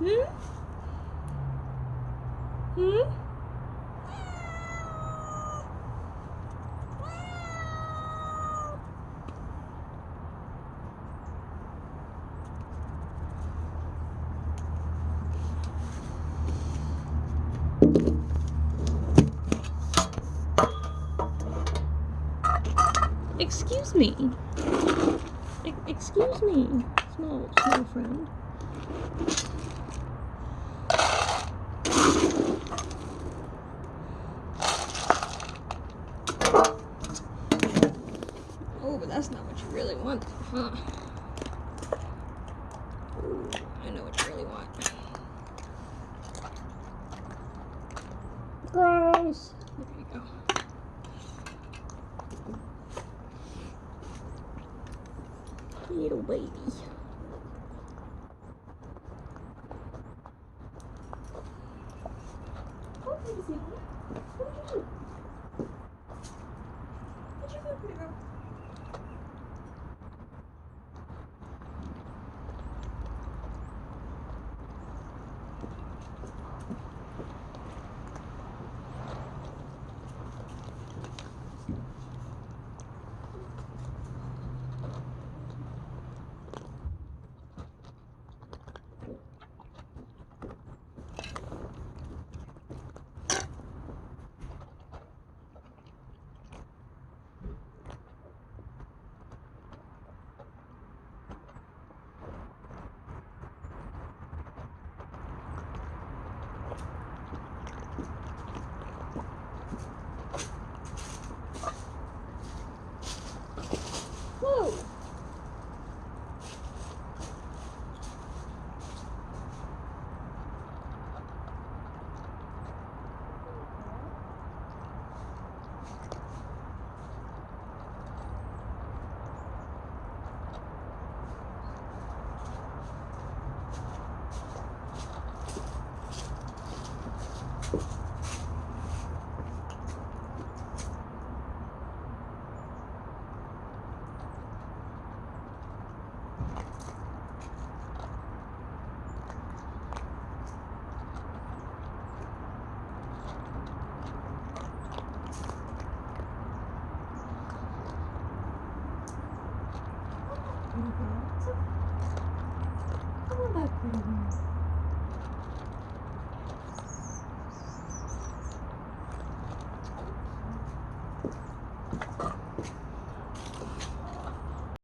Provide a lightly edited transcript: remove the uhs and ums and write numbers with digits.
Hmm? Hmm? Excuse me. Excuse me, small friend. Oh, but that's not what you really want, huh? Ooh, I know what you really want. Gross. There you go. Little baby. Oh, baby, what did you do? What'd you do, pretty girl? Whoa! Come on back, pretty girl.